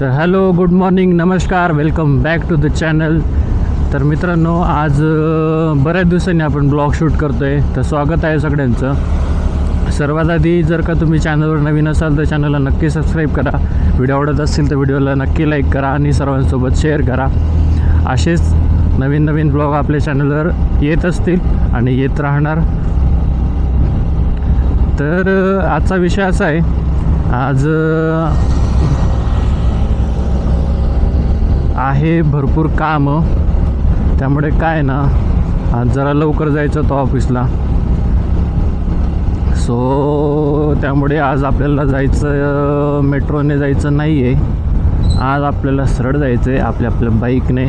तर hello, good morning, नमस्कार, welcome back to the channel. तर मित्रांनो, आज बऱ्याच दिवसांनी आपण ब्लॉग शूट करतो आहे, तर स्वागत आहे सगळ्यांचं. सर्वात आधी जर का तुम्ही चॅनलवर नवीन असाल तर चॅनलला नक्की सबस्क्राईब करा. व्हिडिओ आवडत असतील तर व्हिडिओला नक्की लाईक करा आणि सर्वांसोबत शेअर करा. असेच नवीन नवीन ब्लॉग आपल्या चॅनलवर येत असतील आणि येत राहणार. तर आजचा विषय असा आहे, आज आहे भरपूर काम, त्यामुळे काय ना, आज जरा लवकर जायचं होतं ऑफिसला. सो त्यामुळे आज आपल्याला जायचं, मेट्रोने जायचं नाही आहे. आज आपल्याला सरळ जायचं आहे आपल्या बाईकने.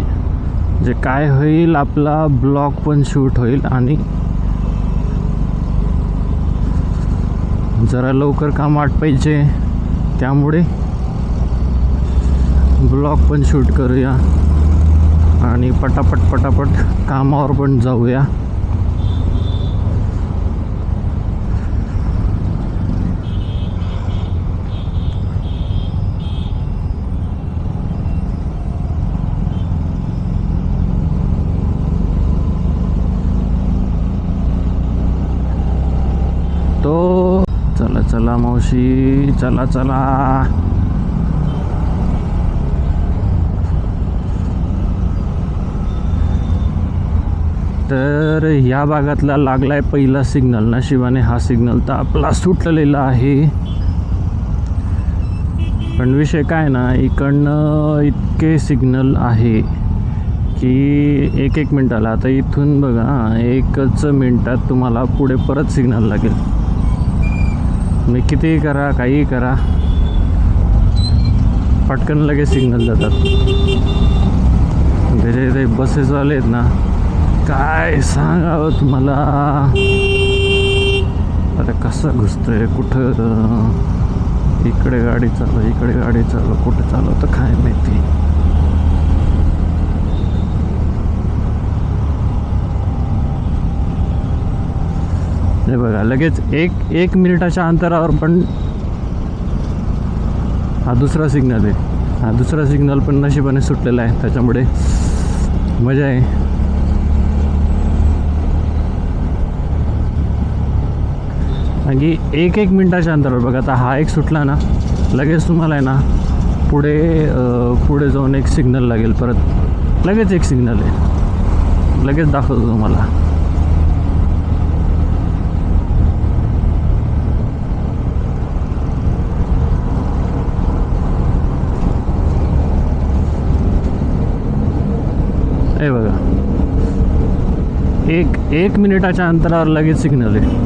जे काय होईल, आपला ब्लॉग पण शूट होईल आणि जरा लवकर काम आटपायचे, त्यामुळे ब्लॉग पण शूट करूया आणि पटापट कामावर पण जाऊया. तो चला मावशी, चला. तर ह्या भागातला लागला आहे पहिला सिग्नल. नशिबाने हा सिग्नल तर आपला सुटलेला आहे. पण विषय काय ना, इकडनं इतके सिग्नल आहे की एक मिनटाला, आता इथून बघा, एकच मिनटात तुम्हाला पुढे परत सिग्नल लागेल. मी कितीही करा, काहीही करा, पटकन लगेच सिग्नल जातात. जे बसेसवाले आहेत ना, काय सांगावं तुम्हाला. आता कसं घुसतंय, कुठं इकडे गाडी चालव, कुठं चालवतं काय माहिती. हे बघा, लगेच एक मिनिटाच्या अंतरावर पण हा दुसरा सिग्नल आहे. हा दुसरा सिग्नल पण नशिबाने सुटलेला आहे, त्याच्यामुळे मजा आहे. आणि एक मिनिटाच्या अंतरावर बघा, आता हा एक सुटला ना, लगेच तुम्हाला आहे ना पुढे जाऊन एक सिग्नल लागेल. परत लगेच एक सिग्नल आहे, लगेच दाखवतो तुम्हाला. हे बघा, एक मिनिटाच्या अंतरावर लगेच सिग्नल आहे.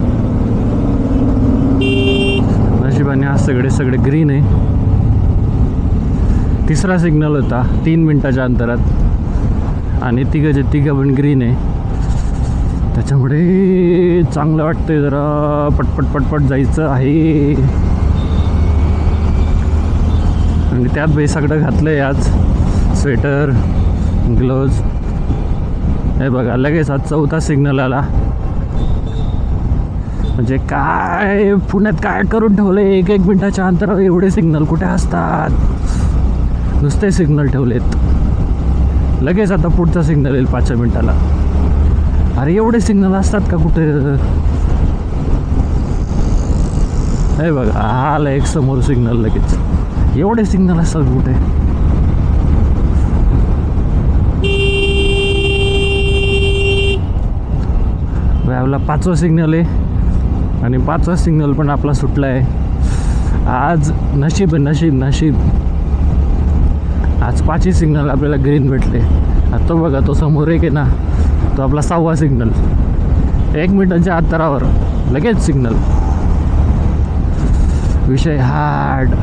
नशिबाने आज सगळे ग्रीन आहे. तिसरा सिग्नल होता 3 मिनिटाच्या अंतरात आणि तिघं पण ग्रीन आहे. त्याच्यामुळे चांगलं वाटतंय, जरा पटपट जायचं आहे. आणि त्यात बाई सगळं घातलं आहे आज, स्वेटर, ग्लोव्ज. हे बघा, लगेच आज 4था सिग्नल आला. म्हणजे काय पुण्यात काय करून ठेवलं, एक मिनिटाच्या अंतरावर एवढे सिग्नल कुठे असतात. नुसते सिग्नल ठेवलेत. लगेच आता पुढचा सिग्नल येईल 5 मिनिटाला. अरे एवढे सिग्नल असतात का कुठे. हे बघा, आला एक समोर सिग्नल. लगेच एवढे सिग्नल असतात कुठे. आपला 5वा सिग्नल आहे आणि 5वा सिग्नल पण आपला सुटला आहे. आज नशीब आज 5ही सिग्नल आपल्याला ग्रीन भेटले. आता तो बघा, तो समोर एक आहे ना, तो आपला 6वा सिग्नल. 1 मिनिटाच्या अंतरावर लगेच सिग्नल. विषय हार्ड.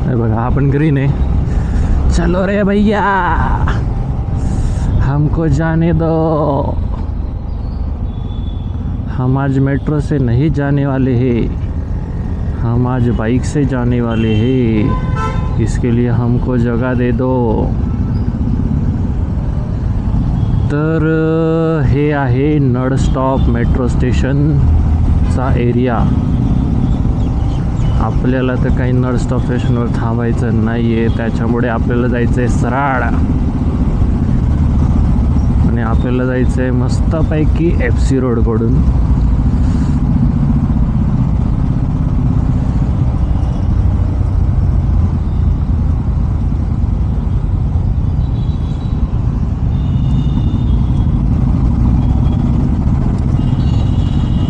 हे बघा, हा पण ग्रीन आहे. चलो रे भैया, हमको जाने दो, हम आज मेट्रो से नहीं जाने वाले हैं, हम आज बाइक से जाने वाले हैं, इसके लिए हमको जगह दे दो. तर हे आहे नड स्टॉप मेट्रो स्टेशन. रोडचा एरिया. आपल्याला तर काही नळ स्टॉप स्टेशनवर थांबायचं नाही आहे, त्याच्यामुळे आपल्याला जायचं आहे सराड. आणि आपल्याला जायचं आहे मस्तपैकी FC रोडकडून.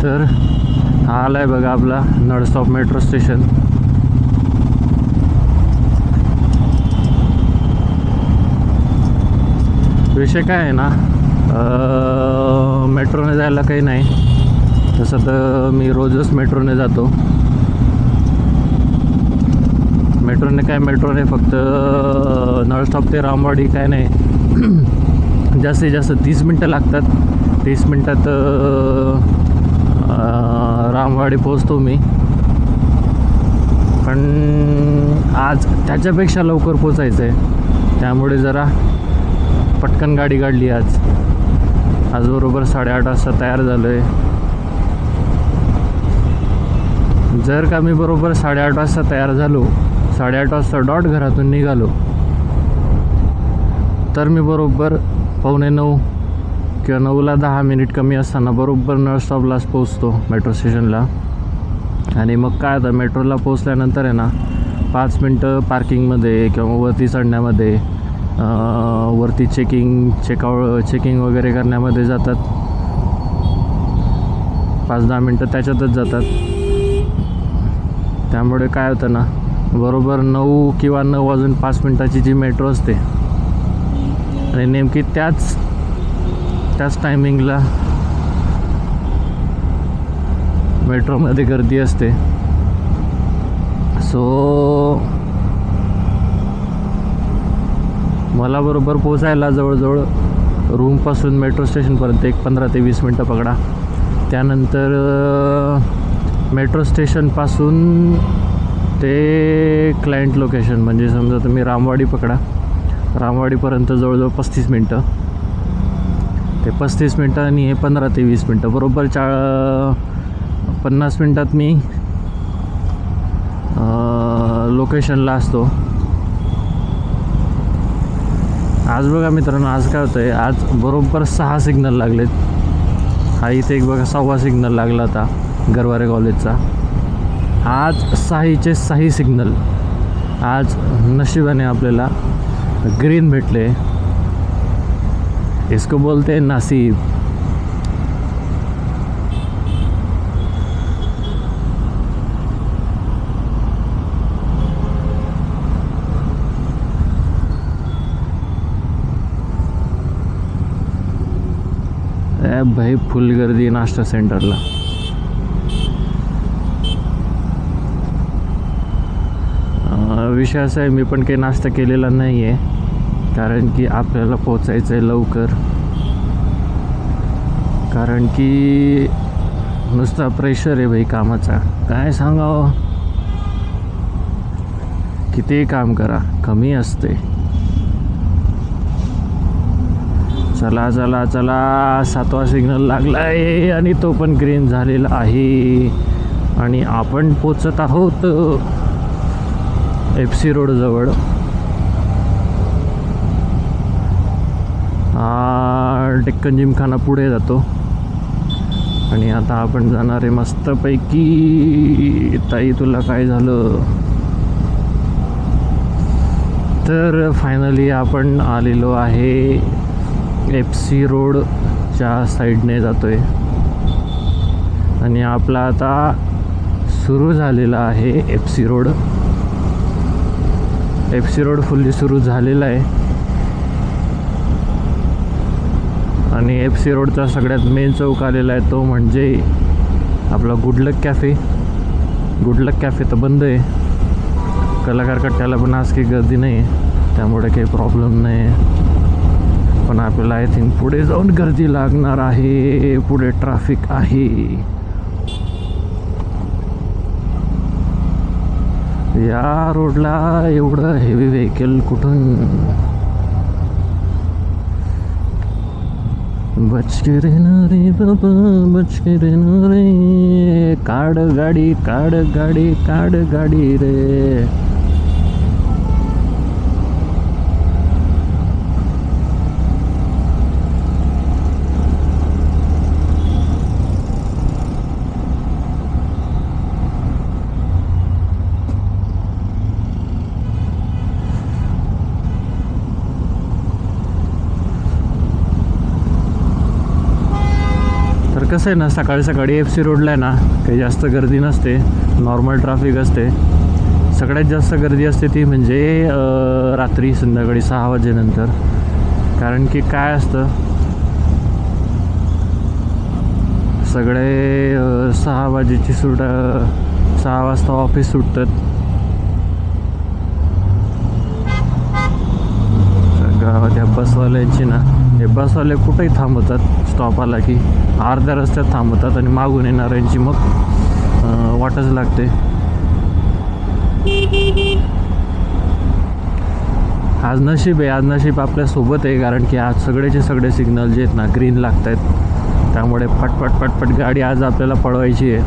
तर हा आलाय बघा आपला नळ स्टॉप मेट्रो स्टेशन. विषय काय आहे ना, मेट्रोने जायला काही नाही, तसं तर मी रोजच मेट्रोने जातो. मेट्रोने फक्त नळ स्टॉप ते रामवाडी काय नाही, जास्तीत जास्त 30 मिनटं लागतात. 30 मिनटात रामवाडी पोचतो मी. पण आज त्याच्यापेक्षा लवकर पोचायचं आहे, त्यामुळे जरा पटकन गाडी काढली. आज बरोबर 8:30 वाजता तयार झालो आहे. जर का मी बरोबर 8:30 वाजता तयार झालो, 8:30 वाजता डॉट घरातून निघालो, तर मी बरोबर 8:45 किंवा 9ला 10 मिनिट कमी असताना बरोबर नळ स्टॉपलाच पोचतो मेट्रो स्टेशनला. आणि मग काय आता मेट्रोला पोचल्यानंतर आहे ना 5 मिनटं पार्किंगमध्ये किंवा वरती चढण्यामध्ये, वरती चेकिंग वगैरे करण्यामध्ये जातात. 5-10 मिनटं त्याच्यातच जातात. त्यामुळे काय होतं ना, बरोबर 9 किंवा 9:05 जी मेट्रो असते आणि नेमकी त्याच टायमिंगला मेट्रोमध्ये गर्दी असते. सो मला बरोबर पोचायला जवळजवळ रूमपासून मेट्रो स्टेशनपर्यंत 15 ते 20 मिनटं पकडा. त्यानंतर मेट्रो स्टेशनपासून ते क्लायंट लोकेशन म्हणजे समजा तुम्ही रामवाडी पकडा, रामवाडीपर्यंत जवळजवळ 35 मिनटं. ते 35 मिनटं आणि हे 15 ते 20 मिनटं, बरोबर 50 मिनटात मी लोकेशनला असतो. आज बघा मित्रांनो, आज काय होतं आहे, आज बरोबर 6 सिग्नल लागलेत. हा इथे एक बघा 6वा सिग्नल लागला होता गरवारे कॉलेजचा. आज 6 सिग्नल. आज नशिबाने आपल्याला ग्रीन भेटले. इसको बोलते हैं नसीब. भाई फुल गर्दी नाश्ता सेंटरला. विषय असा आहे, मी पण काही नाश्ता केलेला नाही आहे, कारण की आपल्याला पोचायचं आहे लवकर. कारण की नुसता प्रेशर आहे भाई कामाचा, काय सांगावं. किती काम करा कमी असते. चला 7वा सिग्नल लागला आहे आणि तो पण ग्रीन झालेला आहे. आणि आपण पोचत आहोत FC रोडजवळ. डेक्कन जिमखाना पुढे जातो आणि आता आपण जाणार आहे मस्तपैकी. ताई तुला काय झालं? तर फायनली आपण आलेलो आहे FC रोडच्या साईडने जातो आहे आणि आपला आता सुरू झालेला आहे FC road. FC road fully सुरू झालेला आहे आणि FC रोडचा सगळ्यात मेन चौक आलेला आहे, तो म्हणजे आपला गुडलक कॅफे. गुडलक कॅफे तर बंद आहे, कलाकार कट्ट्याला पण आज काही गर्दी नाही आहे, त्यामुळे काही प्रॉब्लेम नाही आहे. पण आपल्याला आय थिंक पुढे जाऊन गर्दी लागणार आहे, पुढे ट्रॅफिक आहे. या रोडला एवढं हेवी व्हेकल कुठून? बच के रहना रे बाबा, बच के रहना रे, काढ गाडी काढ गाडी काढ गाडी रे. कसं आहे ना, सकाळी सकाळी FC रोडला आहे ना काही जास्त गर्दी नसते, नॉर्मल ट्रॅफिक असते. सगळ्यात जास्त गर्दी असते ती म्हणजे रात्री संध्याकाळी 6 वाजेनंतर. कारण की काय असतं, सगळे 6 वाजेची 6 वाजता ऑफिस सुटतात. गावात या बसवाल्यांची ना, हे बसवाले कुठेही थांबवतात, स्टॉप आला की अर्ध्या रस्त्यात थांबवतात आणि मागून येणाऱ्यांची मग वाटच लागते. आज नशीब आहे, आज नशीब आपल्यासोबत आहे. कारण की आज सगळेचे सगळे सिग्नल जे आहेत ना ग्रीन लागत आहेत, त्यामुळे पटपट पटपट गाडी आज आपल्याला पळवायची आहे.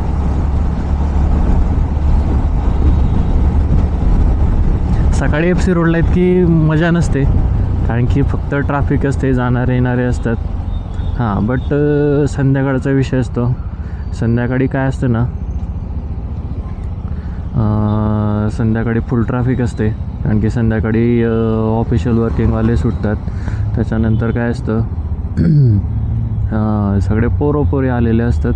सकाळी FC रोडला इतकी मजा नसते, कारण की फक्त ट्रॅफिक असते, जाणारे येणारे असतात. हां, बट संध्याकाळचा विषय असतो. संध्याकाळी काय असतं ना, संध्याकाळी फुल ट्रॅफिक असते. कारण की संध्याकाळी ऑफिशियल वर्किंगवाले सुटतात. त्याच्यानंतर काय असतं, सगळे पोरोपोरे आलेले असतात,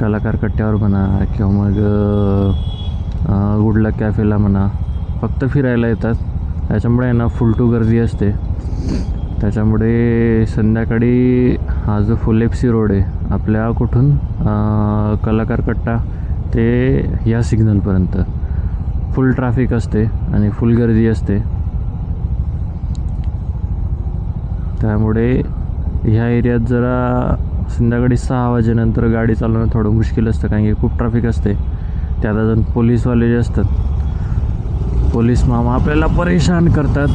कलाकार कट्ट्यावर म्हणा किंवा मग गुडलक कॅफेला म्हणा, फक्त फिरायला येतात. त्याच्यामुळे ना फुल टू गर्दी असते. त्याच्यामुळे संध्याकाळी हा जो फुल FC रोड आहे आपल्या कुठून कलाकार कट्टा ते ह्या सिग्नलपर्यंत फुल ट्रॅफिक असते आणि फुल गर्दी असते. त्यामुळे ह्या एरियात जरा संध्याकाळी 6 वाजेनंतर गाडी चालवणं थोडं मुश्किल असतं, कारण की खूप ट्रॅफिक असते. त्यात अजून पोलीसवाले जे असतात, पोलीस मामा आपल्याला परेशान करतात.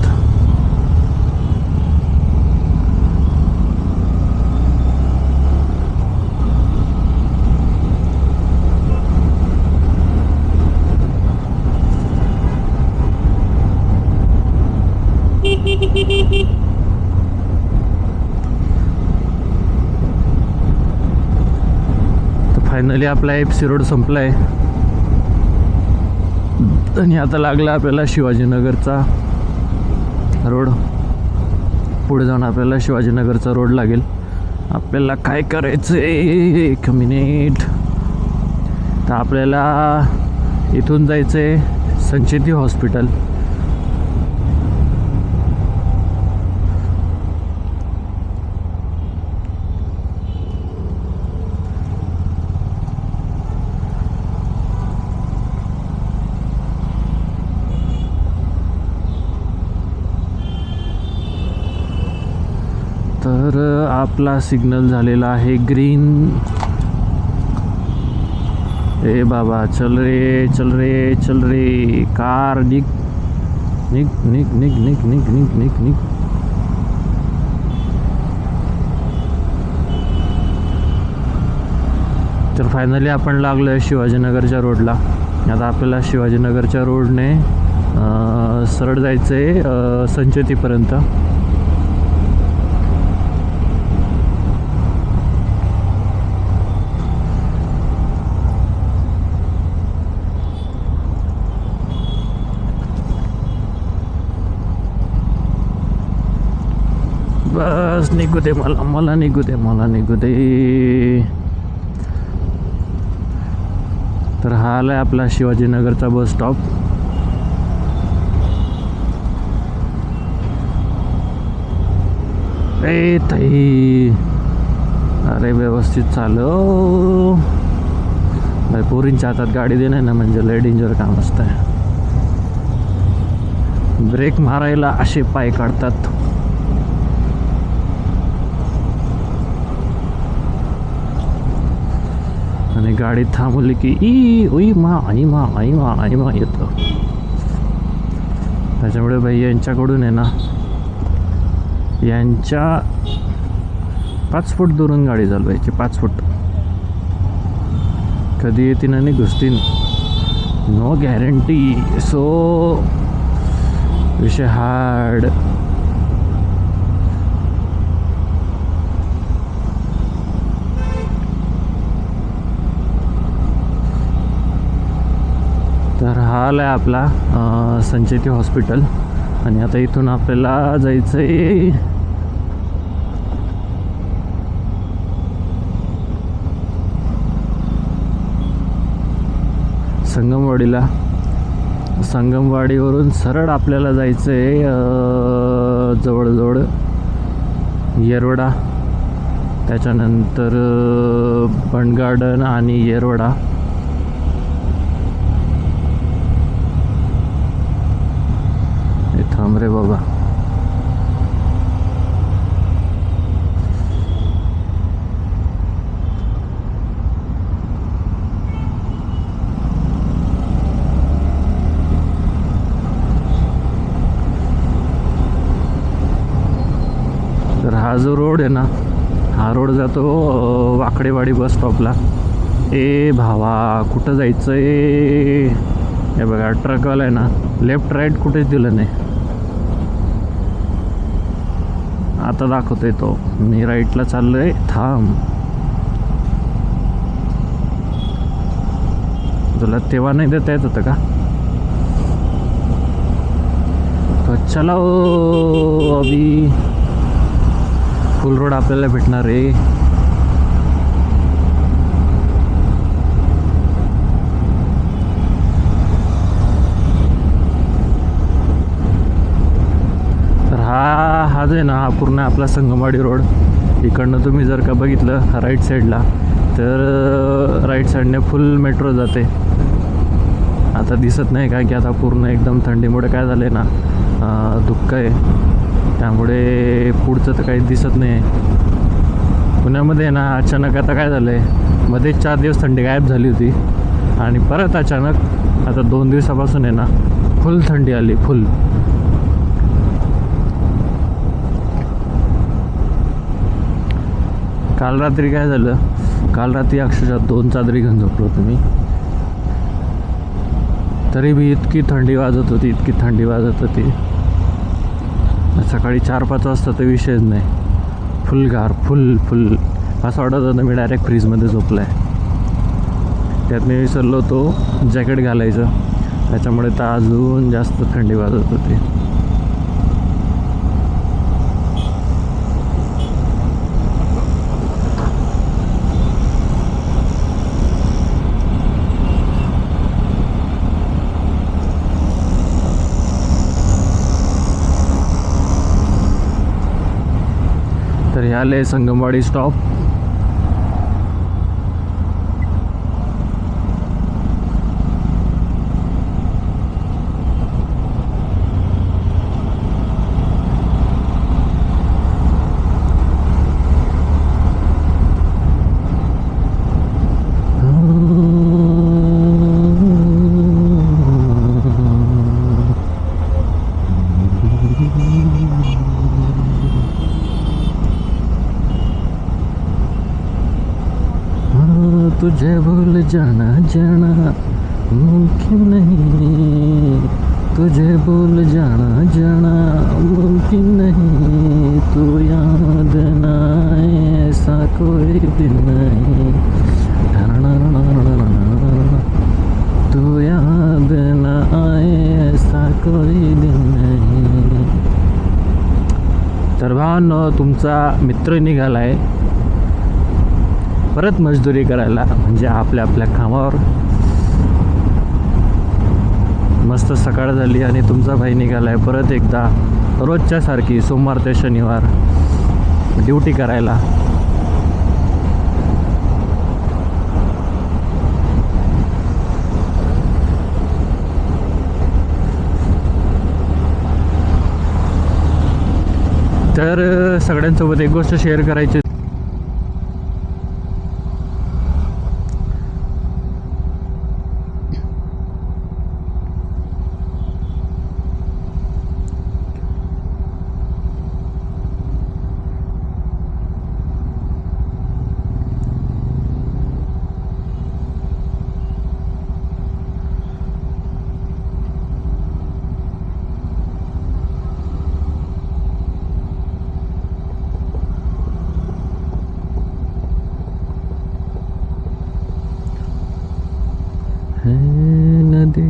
तर फायनली आपला FC रोड संपला आहे आणि आता लागला आपल्याला शिवाजीनगरचा रोड. पुढे जाऊन आपल्याला शिवाजीनगरचा रोड लागेल. आपल्याला काय करायचं आहे, 1 मिनिट. तर आपल्याला इथून जायचं आहे संचेती हॉस्पिटल. तर आपला सिग्नल झालेला आहे ग्रीन. ए बाबा, चल रे चल रे चल रे, कार निघ निघ निघ निघ निघ निघ निघ निघ निघ. तर फायनली आपण लागलो आहे शिवाजीनगरच्या रोडला. आता आपल्याला शिवाजीनगरच्या रोडने सरळ जायचं आहे संचेतीपर्यंत. बस निघू दे मला निघू दे. तर हा आला आहे आपला शिवाजीनगरचा बस स्टॉप. ए ताई, अरे व्यवस्थित चालव भाई. पोरींच्या हातात गाडी देणं ना म्हणजे लय डेंजर काम असतं. ब्रेक मारायला असे पाय काढतात. आणि गाडी थांबवली की ई मा येतं. त्याच्यामुळे भाई यांच्याकडून आहे ना, यांच्या 5 फूट दुरून गाडी चालवायची, 5 फूट. कधी येतील आणि घुसतील, नो गॅरंटी. सो विषय हार्ड. तर हा आला आहे आपला संचेती हॉस्पिटल. आणि आता इथून आपल्याला जायचं आहे संगमवाडीला. संगमवाडीवरून सरळ आपल्याला जायचं आहे जवळजवळ येरवडा, त्याच्यानंतर बंड गार्डन आणि येरवडा. थांब रे बाबा. तर हा जो रोड आहे ना, हा रोड जातो वाकडेवाडी बस स्टॉपला. ए भावा, कुठं जायचं आहे? हे बघा ट्रकवाला आहे ना, लेफ्ट राईट कुठेच दिलं नाही. आता दाखवतोय तो, मी राईटला चाललोय, थांब. तुला तेव्हा नाही देता येत होतं का? तो चलो अभी फुल रोड आपल्याला भेटणार आहे. तर हा जो आहे ना, हा पूर्ण आपला संगमवाडी रोड. इकडनं तुम्ही जर का बघितलं राईट साईडला, तर राईट साईडने फुल मेट्रो जाते. आता दिसत नाही का की आता पूर्ण एकदम थंडीमुळे काय झालं आहे ना, धुक्क आहे, त्यामुळे पुढचं तर काही दिसत नाही आहे. पुण्यामध्ये ना अचानक आता काय झालं आहे, मध्ये 4 दिवस थंडी गायब झाली होती आणि परत अचानक आता 2 दिवसापासून आहे ना फुल थंडी आली, फुल. काल रात्री काय झालं, काल रात्री अक्षरशः 2 चादरी घेऊन झोपलो होतो मी. तरी बी इतकी थंडी वाजत होती, इतकी थंडी वाजत होती. सकाळी 4-5 वाजता तर विषयच नाही, फुल गार, फुल फुल. असं वाटत होतं मी डायरेक्ट फ्रीजमध्ये झोपला आहे. त्यात मी विसरलो होतो जॅकेट घालायचं, त्याच्यामुळे तर अजून जास्त थंडी वाजत होती. तर हे आले संगमवाडी स्टॉप. तुझे भूल जाना जाना मुमकिन नहीं, तुझे भूल जाना जाना मुमकिन नहीं, तू याद ना आए ऐसा कोई दिन नहीं, तू याद ना आए ऐसा कोई दिन नहीं. तर भावांनो, तुमचा मित्र निघाला आहे परत मजदुरी करायला, म्हणजे आपल्या आपल्या कामावर. मस्त सकाळ झाली आणि तुमचा भाई निघाला आहे परत एकदा रोजच्या सारखी सोमवार ते शनिवार ड्युटी करायला. तर सगळ्यांसोबत एक गोष्ट शेअर करायची.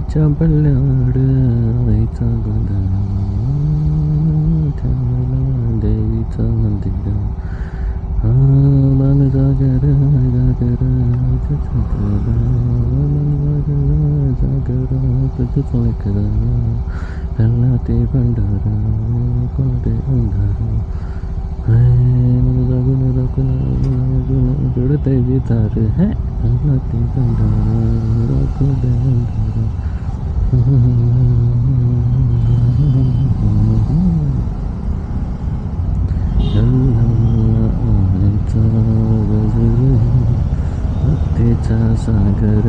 आईच्या पल्ल्यावर आईचा गोंधळ ठेवला देवीचं मंदिर मन जागर जागर जागर तुझंच लेकर त्यांना ते भंडार कोणते अंधार जागून जागून गडत विचार है त्यांना ते भंडार कोणते अंधार भक्तीचा सागर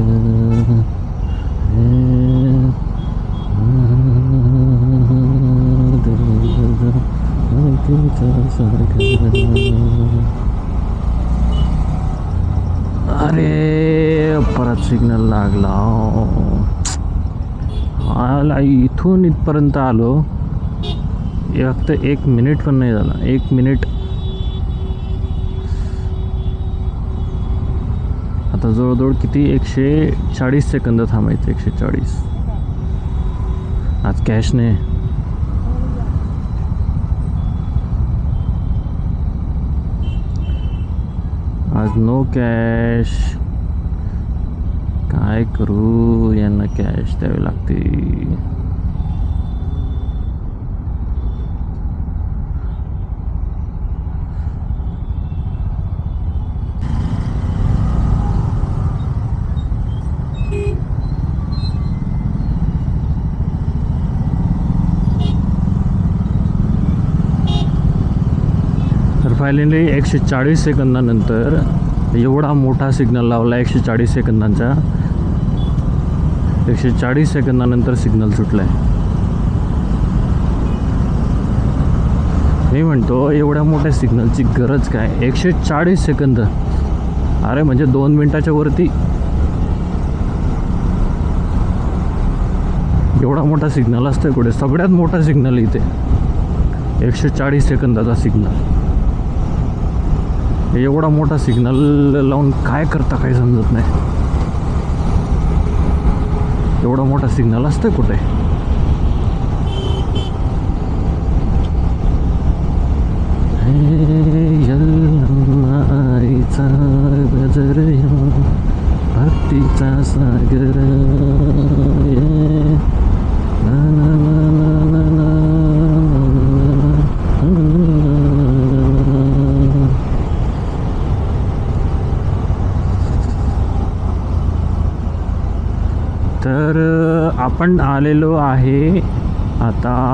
भक्तीचा सागर. अरे परत सिग्नल लागला. आला इथून इथपर्यंत आलो फक्त 1 मिनिट पण नाही झाला. 1 मिनिट. आता जवळजवळ किती 140 सेकंद थांबायचं. 140. आज कॅश नाही. आज नो कॅश. काय करू यांना कॅश द्यावी लागते. तर फायनली 140 सेकंदानंतर एवढा मोठा सिग्नल लावला. 140 सेकंदांचा. 140 सेकंदानंतर सिग्नल सुटला आहे. मी म्हणतो एवढ्या मोठ्या सिग्नलची गरज काय. 140 सेकंद. अरे म्हणजे 2 मिनिटाच्या वरती एवढा मोठा सिग्नल असतोय कुठे. सगळ्यात मोठा सिग्नल इथे 140 सेकंदाचा सिग्नल. एवढा मोठा सिग्नल लावून काय करता काही समजत नाही. एवढा मोठा सिग्नल असतोय कुठे. आईचा गजर भक्तीचा सागर तर आपण आलेलो आहे आता